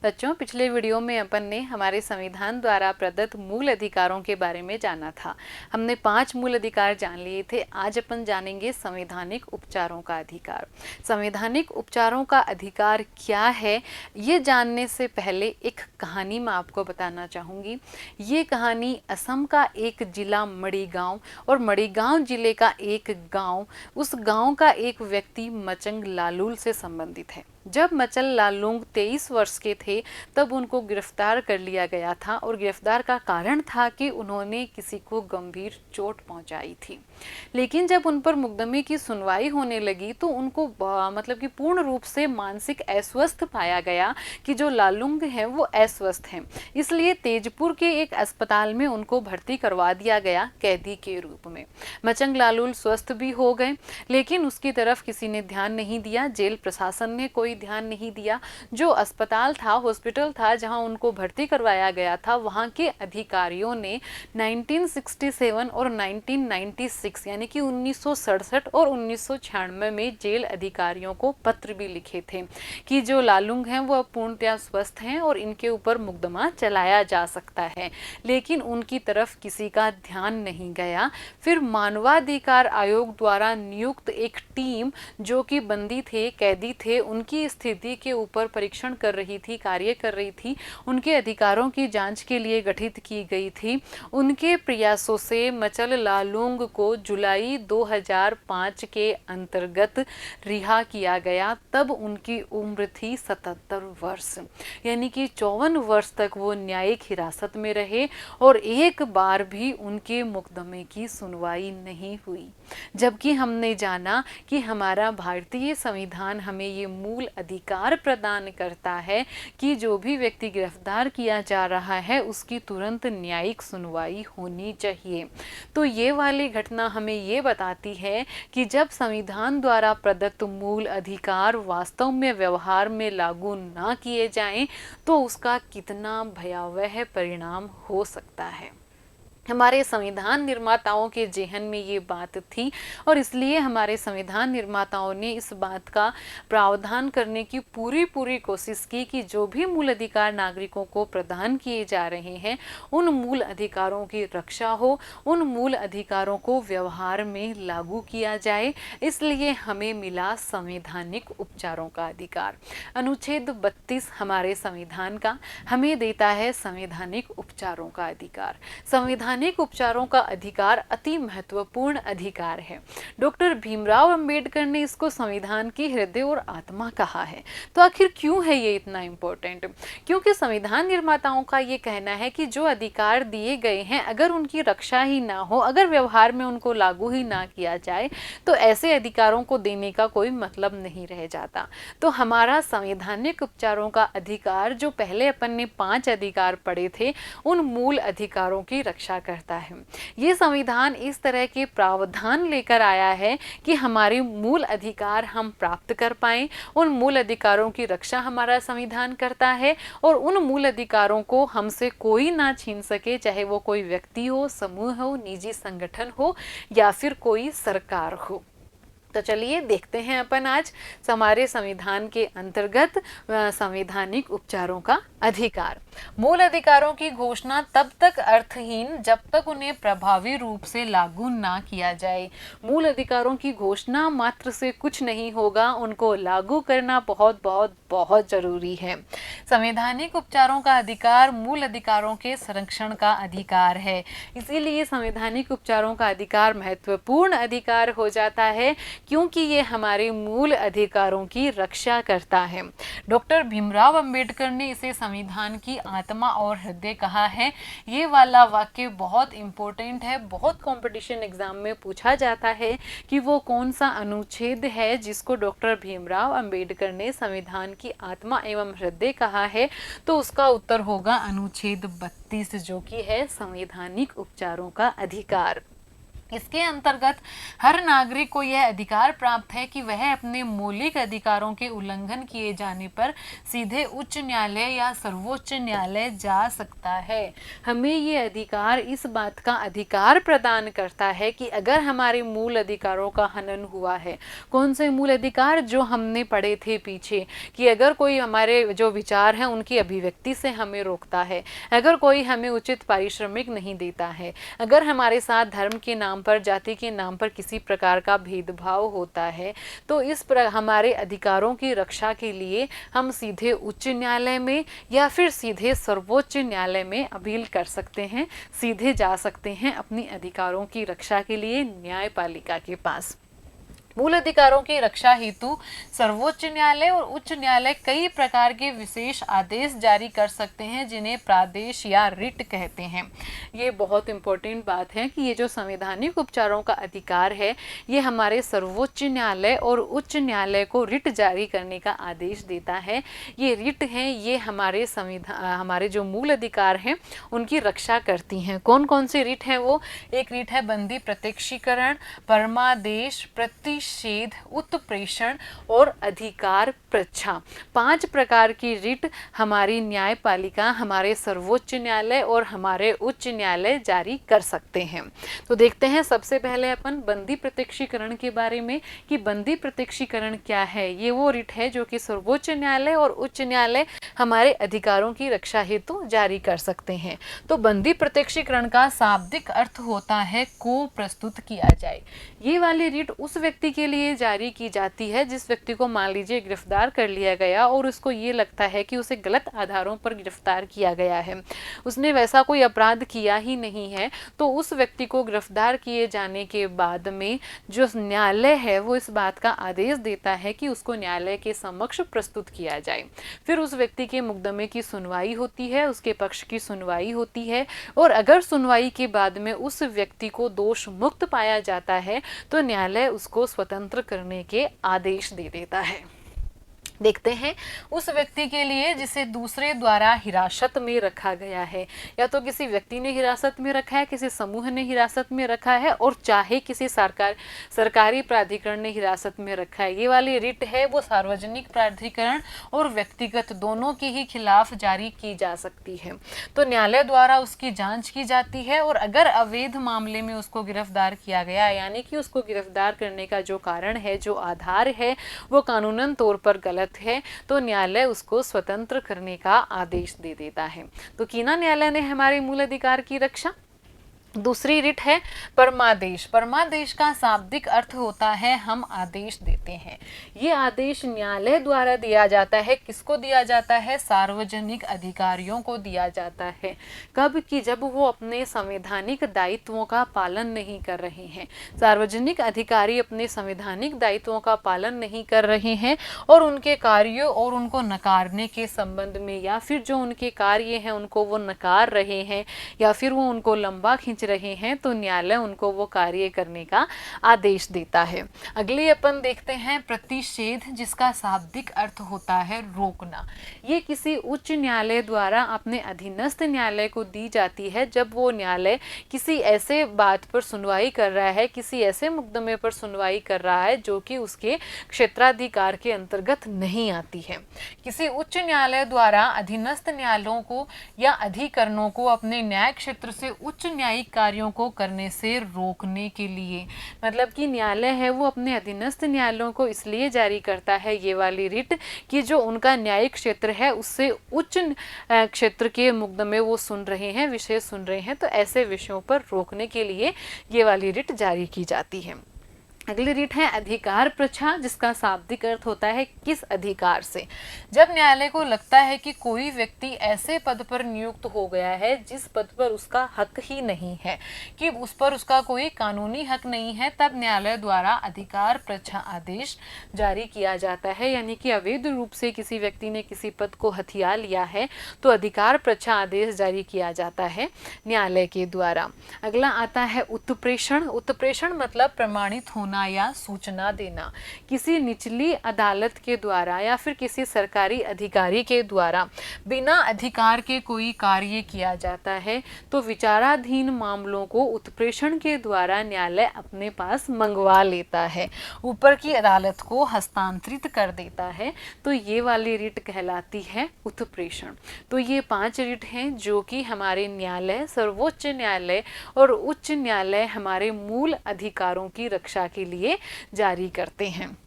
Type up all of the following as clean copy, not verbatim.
बच्चों, पिछले वीडियो में अपन ने हमारे संविधान द्वारा प्रदत्त मूल अधिकारों के बारे में जाना था। हमने 5 मूल अधिकार जान लिए थे। आज अपन जानेंगे संवैधानिक उपचारों का अधिकार। संवैधानिक उपचारों का अधिकार क्या है, ये जानने से पहले एक कहानी मैं आपको बताना चाहूँगी। ये कहानी असम का एक जिला मड़ीगांव और मड़ीगांव जिले का एक गांव, उस गांव का एक व्यक्ति मचंग लालूल से संबंधित है। जब मचल लालूंग 23 वर्ष के थे तब उनको गिरफ्तार कर लिया गया था और गिरफ्तार का कारण था कि उन्होंने किसी को गंभीर चोट पहुंचाई थी। लेकिन जब उन पर मुकदमे की सुनवाई होने लगी तो उनको मतलब कि पूर्ण रूप से मानसिक अस्वस्थ पाया गया कि जो लालूंग हैं वो अस्वस्थ हैं। इसलिए तेजपुर के एक अस्पताल में उनको भर्ती करवा दिया गया कैदी के रूप में। मचंग लालूल स्वस्थ भी हो गए, लेकिन उसकी तरफ किसी ने ध्यान नहीं दिया। जेल प्रशासन ने कोई ध्यान नहीं दिया। जो अस्पताल था, हॉस्पिटल था जहां उनको भर्ती करवाया गया था, वहां के अधिकारियों ने 1967 और 1996 यानी कि 1967 और 1996 में जेल अधिकारियों को पत्र भी लिखे थे कि जो लालूंग हैं वो पूर्णतया स्वस्थ हैं और इनके ऊपर मुकदमा चलाया जा सकता है। लेकिन उनकी तरफ किसी का ध्यान नहीं गया। फिर मानवाधिकार आयोग द्वारा नियुक्त एक टीम जो कि बंदी थे, कैदी थे, उनकी स्थिति के ऊपर परीक्षण कर रही थी, कार्य कर रही थी, उनके अधिकारों की जांच के लिए गठित की गई थी। उनके प्रयासों से मचल लालूंग को जुलाई 2005 के अंतर्गत रिहा किया गया। तब उनकी उम्र थी 77 वर्ष, यानी कि 54 वर्ष तक वो न्यायिक हिरासत में रहे और एक बार भी उनके मुकदमे की सुनवाई नहीं हुई। जबकि हमने जाना कि हमारा भारतीय संविधान हमें ये मूल अधिकार प्रदान करता है कि जो भी व्यक्ति गिरफ्तार किया जा रहा है उसकी तुरंत न्यायिक सुनवाई होनी चाहिए। तो ये वाली घटना हमें ये बताती है कि जब संविधान द्वारा प्रदत्त मूल अधिकार वास्तव में व्यवहार में लागू ना किए जाएं तो उसका कितना भयावह परिणाम हो सकता है। हमारे संविधान निर्माताओं के जेहन में ये बात थी और इसलिए हमारे संविधान निर्माताओं ने इस बात का प्रावधान करने की पूरी कोशिश की कि जो भी मूल अधिकार नागरिकों को प्रदान किए जा रहे हैं उन मूल अधिकारों की रक्षा हो, उन मूल अधिकारों को व्यवहार में लागू किया जाए। इसलिए हमें मिला संवैधानिक उपचारों का अधिकार। अनुच्छेद 32 हमारे संविधान का हमें देता है संवैधानिक उपचारों का अधिकार। संविधानिक उपचारों का अधिकार अति महत्वपूर्ण अधिकार है। डॉक्टर भीमराव अंबेडकर ने इसको संविधान की हृदय और आत्मा कहा है। तो आखिर क्यों है ये इतना इम्पोर्टेंट? क्योंकि संविधान निर्माताओं का ये कहना है कि जो अधिकार दिए गए हैं अगर उनकी रक्षा ही ना हो, अगर व्यवहार में उनको लागू ही ना किया जाए तो ऐसे अधिकारों को देने का कोई मतलब नहीं रह जाता। तो हमारा संवैधानिक उपचारों का अधिकार, जो पहले अपन ने 5 अधिकार पढ़े थे, उन मूल अधिकारों की रक्षा करता है। ये संविधान इस तरह के प्रावधान लेकर आया है कि हमारे मूल अधिकार हम प्राप्त कर पाएं। उन मूल अधिकारों की रक्षा हमारा संविधान करता है और उन मूल अधिकारों को हमसे कोई ना छीन सके, चाहे वो कोई व्यक्ति हो, समूह हो, निजी संगठन हो या फिर कोई सरकार हो। तो चलिए देखते हैं अपन आज हमारे संविधान के अंतर्गत संवैधानिक उपचारों का अधिकार। मूल अधिकारों की घोषणा तब तक अर्थहीन जब तक उन्हें प्रभावी रूप से लागू ना किया जाए। मूल अधिकारों की घोषणा मात्र से कुछ नहीं होगा, उनको लागू करना बहुत बहुत बहुत जरूरी है। संवैधानिक उपचारों का अधिकार मूल अधिकारों के संरक्षण का अधिकार है। इसीलिए संवैधानिक उपचारों का अधिकार महत्वपूर्ण अधिकार हो जाता है क्योंकि ये हमारे मूल अधिकारों की रक्षा करता है। डॉक्टर भीमराव अंबेडकर ने इसे संविधान की आत्मा और हृदय कहा है। ये वाला वाक्य बहुत इंपॉर्टेंट है, बहुत कंपटीशन एग्जाम में पूछा जाता है कि वो कौन सा अनुच्छेद है जिसको डॉक्टर भीमराव अंबेडकर ने संविधान की आत्मा एवं हृदय कहा है। तो उसका उत्तर होगा अनुच्छेद 32 जो कि है संवैधानिक उपचारों का अधिकार। इसके अंतर्गत हर नागरिक को यह अधिकार प्राप्त है कि वह अपने मौलिक अधिकारों के उल्लंघन किए जाने पर सीधे उच्च न्यायालय या सर्वोच्च न्यायालय जा सकता है। हमें ये अधिकार इस बात का अधिकार प्रदान करता है कि अगर हमारे मूल अधिकारों का हनन हुआ है, कौन से मूल अधिकार जो हमने पढ़े थे पीछे, कि अगर कोई हमारे जो विचार हैं उनकी अभिव्यक्ति से हमें रोकता है, अगर कोई हमें उचित पारिश्रमिक नहीं देता है, अगर हमारे साथ धर्म के नाम पर, जाति के नाम पर किसी प्रकार का भेदभाव होता है, तो इस हमारे अधिकारों की रक्षा के लिए हम सीधे उच्च न्यायालय में या फिर सीधे सर्वोच्च न्यायालय में अपील कर सकते हैं, सीधे जा सकते हैं अपनी अधिकारों की रक्षा के लिए न्यायपालिका के पास। मूल अधिकारों की रक्षा हेतु सर्वोच्च न्यायालय और उच्च न्यायालय कई प्रकार के विशेष आदेश जारी कर सकते हैं, जिन्हें प्रादेश या रिट कहते हैं। ये बहुत इंपॉर्टेंट बात है कि ये जो संवैधानिक उपचारों का अधिकार है, ये हमारे सर्वोच्च न्यायालय और उच्च न्यायालय को रिट जारी करने का आदेश देता है। ये रिट हैं, ये हमारे हमारे जो मूल अधिकार हैं उनकी रक्षा करती हैं। कौन कौन सी रिट हैं वो? एक रिट है बंदी प्रत्यक्षीकरण, परमादेश, प्रतिषेध, उत्प्रेषण और अधिकार पृच्छा। 5 प्रकार की रिट हमारी न्यायपालिका, हमारे सर्वोच्च न्यायालय और हमारे उच्च न्यायालय जारी कर सकते हैं। तो देखते हैं सबसे पहले अपन बंदी प्रत्यक्षीकरण के बारे में कि बंदी प्रत्यक्षीकरण क्या है। ये वो रिट है जो कि सर्वोच्च न्यायालय और उच्च न्यायालय हमारे अधिकारों की रक्षा हेतु जारी कर सकते हैं। तो बंदी प्रत्यक्षीकरण का शाब्दिक अर्थ होता है को प्रस्तुत किया जाए। ये वाली रिट उस व्यक्ति के लिए जारी की जाती है जिस व्यक्ति को मान लीजिए गिरफ्तार कर लिया गया और उसको ये लगता है कि उसे गलत आधारों पर गिरफ्तार किया गया है, उसने वैसा कोई अपराध किया ही नहीं है। तो उस व्यक्ति को गिरफ्तार किए जाने के बाद में जो न्यायालय है वो इस बात का आदेश देता है कि उसको न्यायालय के समक्ष प्रस्तुत किया जाए। फिर उस व्यक्ति के मुकदमे की सुनवाई होती है, उसके पक्ष की सुनवाई होती है और अगर सुनवाई के बाद में उस व्यक्ति को दोष मुक्त पाया जाता है तो न्यायालय उसको स्वतंत्र करने के आदेश दे देता है। देखते हैं उस व्यक्ति के लिए जिसे दूसरे द्वारा हिरासत में रखा गया है, या तो किसी व्यक्ति ने हिरासत में रखा है, किसी समूह ने हिरासत में रखा है और चाहे किसी सरकारी प्राधिकरण ने हिरासत में रखा है। ये वाली रिट है वो सार्वजनिक प्राधिकरण और व्यक्तिगत दोनों के ही खिलाफ जारी की जा सकती है। तो न्यायालय द्वारा उसकी जांच की जाती है और अगर अवैध मामले में उसको गिरफ्तार किया गया, यानी कि उसको गिरफ्तार करने का जो कारण है, जो आधार है वो कानूनन तौर पर गलत है, तो न्यायालय उसको स्वतंत्र करने का आदेश दे देता है। तो कीना न्यायालय ने हमारे मूल अधिकार की रक्षा। दूसरी रिट है परमादेश। परमादेश का शाब्दिक अर्थ होता है हम आदेश देते हैं। ये आदेश न्यायालय द्वारा दिया जाता है। किसको दिया जाता है? सार्वजनिक अधिकारियों को दिया जाता है। कब? कि जब वो अपने संवैधानिक दायित्वों का पालन नहीं कर रहे हैं। सार्वजनिक अधिकारी अपने संवैधानिक दायित्वों का पालन नहीं कर रहे हैं और उनके कार्यों और उनको नकारने के संबंध में, या फिर जो उनके कार्य हैं उनको वो नकार रहे हैं या फिर वो उनको लंबा खींच रहे हैं, तो न्यायालय उनको वो कार्य करने का आदेश देता है। अगली अपन देखते हैं प्रतिषेध, जिसका शाब्दिक अर्थ होता है रोकना। ये किसी उच्च न्यायालय द्वारा अपने अधीनस्थ न्यायालय को दी जाती है जब वो न्यायालय किसी ऐसे बात पर सुनवाई कर रहा है, किसी ऐसे मुकदमे पर सुनवाई कर रहा है जो कि उसके क्षेत्राधिकार के अंतर्गत नहीं आती है। किसी उच्च न्यायालय द्वारा अधीनस्थ न्यायालयों को या अधिकरणों को अपने न्याय क्षेत्र से उच्च न्यायिक कार्यों को करने से रोकने के लिए, मतलब कि न्यायालय है वो अपने अधीनस्थ न्यायालयों को इसलिए जारी करता है ये वाली रिट कि जो उनका न्यायिक क्षेत्र है उससे उच्च क्षेत्र के मुकदमे वो सुन रहे हैं, विषय सुन रहे हैं, तो ऐसे विषयों पर रोकने के लिए ये वाली रिट जारी की जाती है। अगली रिट है अधिकार पृच्छा, जिसका शाब्दिक अर्थ होता है किस अधिकार से। जब न्यायालय को लगता है कि कोई व्यक्ति ऐसे पद पर नियुक्त हो गया है जिस पद पर उसका हक ही नहीं है, कि उस पर उसका कोई कानूनी हक नहीं है, तब न्यायालय द्वारा अधिकार पृच्छा आदेश जारी किया जाता है। यानी कि अवैध रूप से किसी व्यक्ति ने किसी पद को हथिया लिया है तो अधिकार पृच्छा आदेश जारी किया जाता है न्यायालय के द्वारा। अगला आता है उत्प्रेषण। उत्प्रेषण मतलब प्रमाणित होना करना या सूचना देना। किसी निचली अदालत के द्वारा या फिर किसी सरकारी अधिकारी के द्वारा बिना अधिकार के कोई कार्य किया जाता है तो विचाराधीन मामलों को उत्प्रेषण के द्वारा न्यायालय अपने पास मंगवा लेता है, ऊपर की अदालत को हस्तांतरित कर देता है। तो ये वाली रिट कहलाती है उत्प्रेषण। तो ये 5 रिट हैं जो कि हमारे न्यायालय, सर्वोच्च न्यायालय और उच्च न्यायालय हमारे मूल अधिकारों की रक्षा के लिए जारी करते हैं।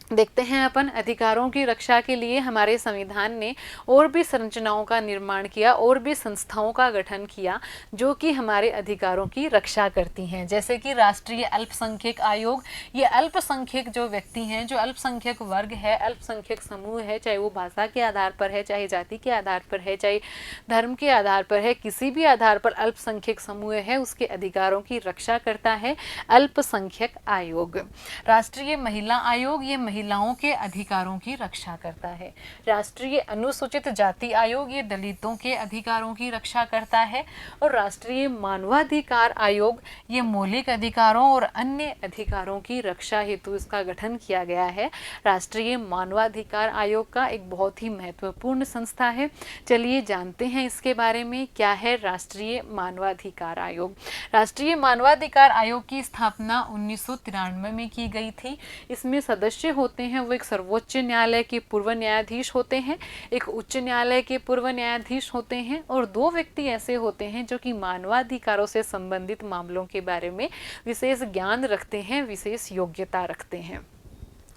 देखते हैं अपन अधिकारों की रक्षा के लिए हमारे संविधान ने और भी संरचनाओं का निर्माण किया, और भी संस्थाओं का गठन किया जो कि हमारे अधिकारों की रक्षा करती हैं। जैसे कि राष्ट्रीय अल्पसंख्यक आयोग, ये अल्पसंख्यक जो व्यक्ति हैं, जो अल्पसंख्यक वर्ग है, अल्पसंख्यक समूह है, चाहे वो भाषा के आधार पर है, चाहे जाति के आधार पर है, चाहे धर्म के आधार पर है, किसी भी आधार पर अल्पसंख्यक समूह है, उसके अधिकारों की रक्षा करता है अल्पसंख्यक आयोग। राष्ट्रीय महिला आयोग, ये महिलाओं के अधिकारों की रक्षा करता है। राष्ट्रीय अनुसूचित जाति आयोग, ये दलितों के अधिकारों की रक्षा करता है। और राष्ट्रीय मानवाधिकार आयोग, ये मौलिक अधिकारों और अन्य अधिकारों की रक्षा हेतु इसका गठन किया गया है। राष्ट्रीय मानवाधिकार आयोग का एक बहुत ही महत्वपूर्ण संस्था है। चलिए जानते हैं इसके बारे में, क्या है राष्ट्रीय मानवाधिकार आयोग। राष्ट्रीय मानवाधिकार आयोग की स्थापना 1993 में की गई थी। इसमें सदस्य होते हैं वो एक सर्वोच्च न्यायालय के पूर्व न्यायाधीश होते हैं, एक उच्च न्यायालय के पूर्व न्यायाधीश होते हैं, और 2 व्यक्ति ऐसे होते हैं जो कि मानवाधिकारों से संबंधित मामलों के बारे में विशेष ज्ञान रखते हैं, विशेष योग्यता रखते हैं।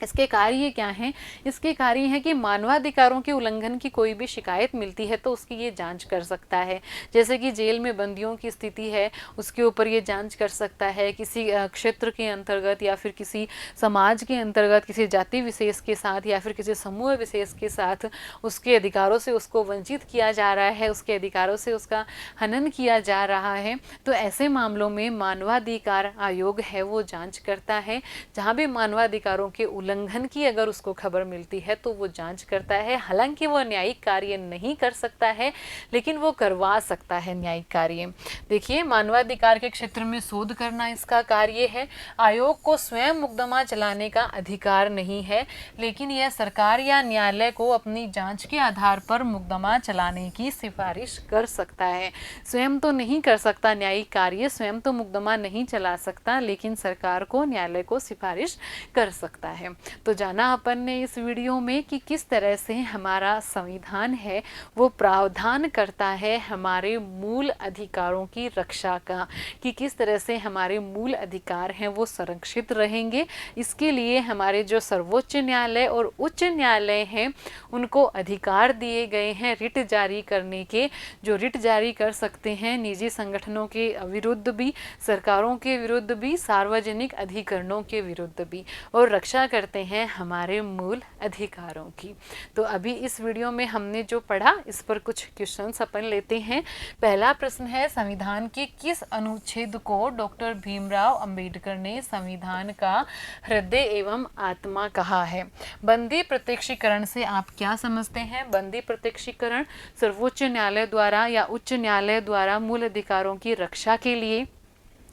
इसके कार्य क्या हैं? इसके कार्य हैं कि मानवाधिकारों के उल्लंघन की कोई भी शिकायत मिलती है तो उसकी ये जांच कर सकता है। जैसे कि जेल में बंदियों की स्थिति है, उसके ऊपर ये जांच कर सकता है। किसी क्षेत्र के अंतर्गत या फिर किसी समाज के अंतर्गत किसी जाति विशेष के साथ या फिर किसी समूह विशेष के साथ उसके अधिकारों से उसको वंचित किया जा रहा है, उसके अधिकारों से उसका हनन किया जा रहा है, तो ऐसे मामलों में मानवाधिकार आयोग है वो जांच करता है। जहाँ भी मानवाधिकारों के उल्लंघन की अगर उसको खबर मिलती है तो वो जांच करता है। हालांकि वो न्यायिक कार्य नहीं कर सकता है, लेकिन वो करवा सकता है न्यायिक कार्य। देखिए, मानवाधिकार के क्षेत्र में शोध करना इसका कार्य है। आयोग को स्वयं मुकदमा चलाने का अधिकार नहीं है, लेकिन यह सरकार या न्यायालय को अपनी जांच के आधार पर मुकदमा चलाने की सिफारिश कर सकता है। स्वयं तो नहीं कर सकता न्यायिक कार्य, स्वयं तो मुकदमा नहीं चला सकता, लेकिन सरकार को, न्यायालय को सिफारिश कर सकता है। तो जाना अपन ने इस वीडियो में कि किस तरह से हमारा संविधान है वो प्रावधान करता है हमारे मूल अधिकारों की रक्षा का, कि किस तरह से हमारे मूल अधिकार हैं वो संरक्षित रहेंगे। इसके लिए हमारे जो सर्वोच्च न्यायालय और उच्च न्यायालय हैं उनको अधिकार दिए गए हैं रिट जारी करने के, जो रिट जारी कर सकते हैं निजी संगठनों के विरुद्ध भी, सरकारों के विरुद्ध भी, सार्वजनिक अधिकरणों के विरुद्ध भी, और रक्षा करते हैं हमारे मूल अधिकारों की। तो अभी इस वीडियो में हमने जो पढ़ा इस पर कुछ क्वेश्चंस अपन लेते हैं। पहला प्रश्न है, संविधान के किस अनुच्छेद को डॉक्टर भीमराव अंबेडकर ने संविधान का हृदय एवं आत्मा कहा है? बंदी प्रत्यक्षीकरण से आप क्या समझते हैं? बंदी प्रत्यक्षीकरण सर्वोच्च न्यायालय द्वारा या उच्च न्यायालय द्वारा मूल अधिकारों की रक्षा के लिए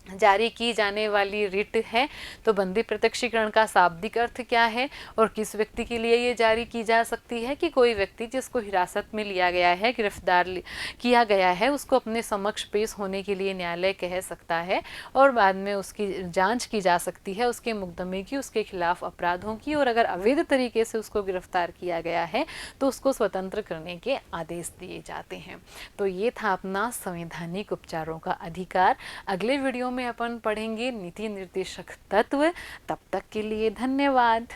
जारी की जाने वाली रिट है। तो बंदी प्रत्यक्षीकरण का शाब्दिक अर्थ क्या है और किस व्यक्ति के लिए ये जारी की जा सकती है? कि कोई व्यक्ति जिसको हिरासत में लिया गया है, गिरफ्तार किया गया है, उसको अपने समक्ष पेश होने के लिए न्यायालय कह सकता है और बाद में उसकी जांच की जा सकती है, उसके मुकदमे की, उसके खिलाफ अपराधों की, और अगर अवैध तरीके से उसको गिरफ्तार किया गया है तो उसको स्वतंत्र करने के आदेश दिए जाते हैं। तो ये था अपना संवैधानिक उपचारों का अधिकार। अगले वीडियो में अपन पढ़ेंगे नीति निर्देशक तत्व। तब तक के लिए धन्यवाद।